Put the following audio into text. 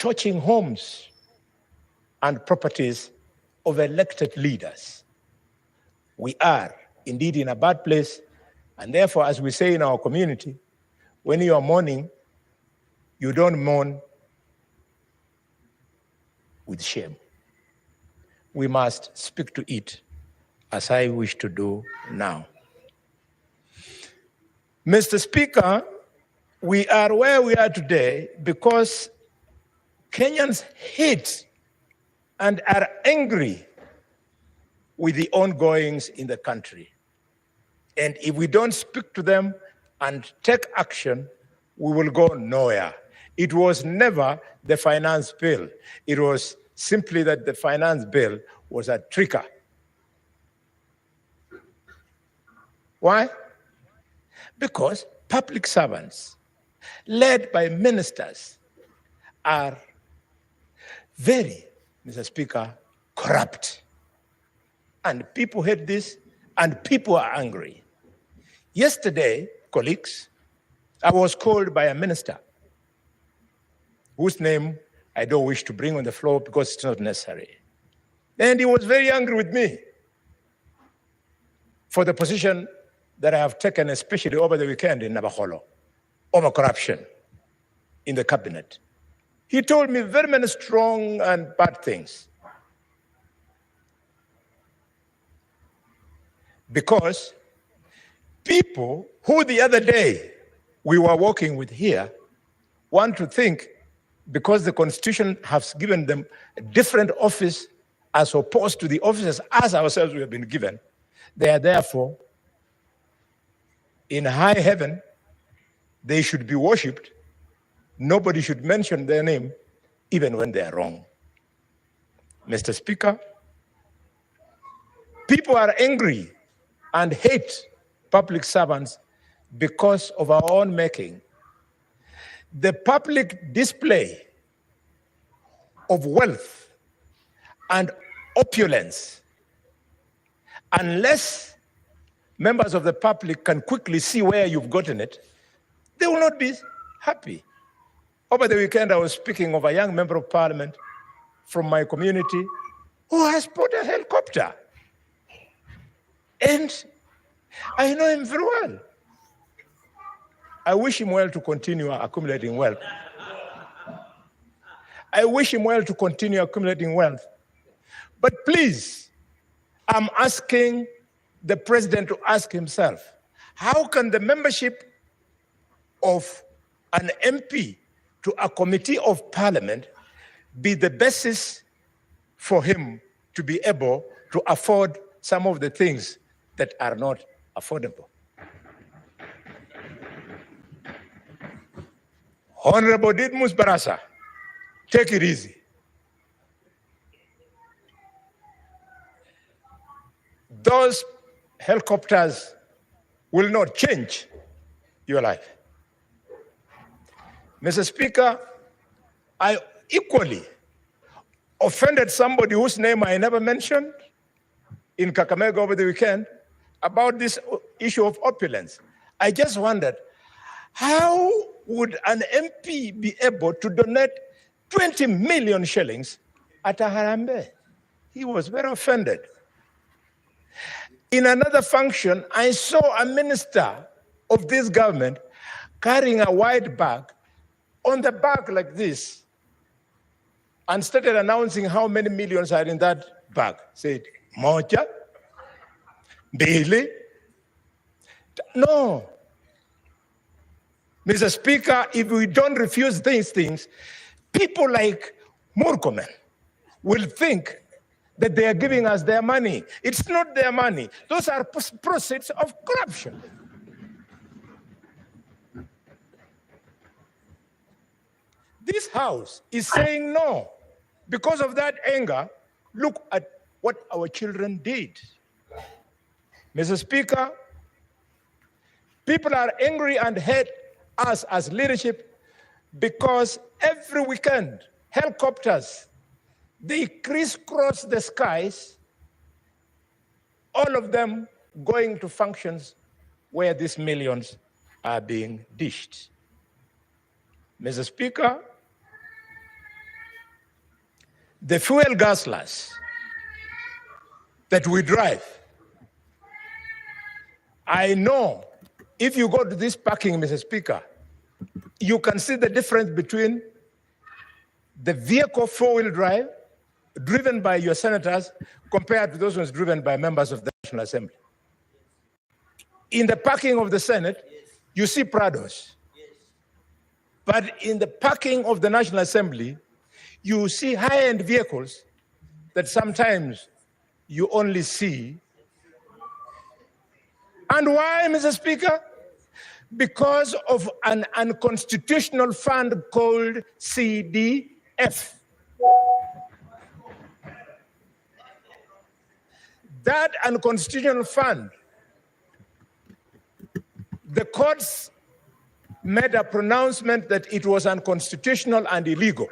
torching homes and properties of elected leaders. We are indeed in a bad place, and therefore, as we say in our community, when you are mourning, you don't mourn with shame. We must speak to it, as I wish to do now. Mr. Speaker, we are where we are today because Kenyans hate and are angry with the ongoings in the country. And if we don't speak to them and take action, we will go nowhere. It was never the finance bill. It was simply that the finance bill was a trigger. Why? Because public servants, led by ministers, are very, Mr. Speaker, corrupt. And people hate this, and people are angry. Yesterday, colleagues, I was called by a minister whose name I don't wish to bring on the floor because it's not necessary. And he was very angry with me for the position that I have taken, especially over the weekend in Nabaholo, over corruption in the cabinet. He told me very many strong and bad things. Because people who the other day we were working with here want to think because the Constitution has given them a different office as opposed to the offices as ourselves we have been given, they are therefore in high heaven, they should be worshipped. Nobody should mention their name, even when they are wrong. Mr. Speaker, people are angry and hate public servants because of our own making. The public display of wealth and opulence, unless members of the public can quickly see where you've gotten it, they will not be happy. Over the weekend, I was speaking of a young member of parliament from my community who has bought a helicopter. And I know him very well. I wish him well to continue accumulating wealth. I wish him well to continue accumulating wealth. But please, I'm asking the president to ask himself, how can the membership of an MP to a committee of parliament be the basis for him to be able to afford some of the things that are not affordable? Honorable Didmus Barasa, take it easy. Those helicopters will not change your life. Mr. Speaker, I equally offended somebody whose name I never mentioned in Kakamega over the weekend about this issue of opulence. I just wondered, how would an MP be able to donate 20 million shillings at a Harambe? He was very offended. In another function, I saw a minister of this government carrying a white bag on the back like this and started announcing how many millions are in that bag. Said, Moja, Daily. No. Mr. Speaker, if we don't refuse these things, people like Murkomen will think that they are giving us their money. It's not their money. Those are proceeds of corruption. This House is saying no. Because of that anger, look at what our children did. Mr. Speaker, people are angry and hate us as leadership because every weekend, helicopters, they crisscross the skies, all of them going to functions where these millions are being dished. Mr. Speaker, The fuel guzzlers that we drive, I know if you go to this parking, Mr. Speaker, you can see the difference between the vehicle four-wheel drive driven by your senators compared to those ones driven by members of the National Assembly. In the parking of the Senate, you see Prados. But in the parking of the National Assembly, you see high-end vehicles that sometimes you only see. And why, Mr. Speaker? Because of an unconstitutional fund called CDF. That unconstitutional fund, the courts made a pronouncement that it was unconstitutional and illegal.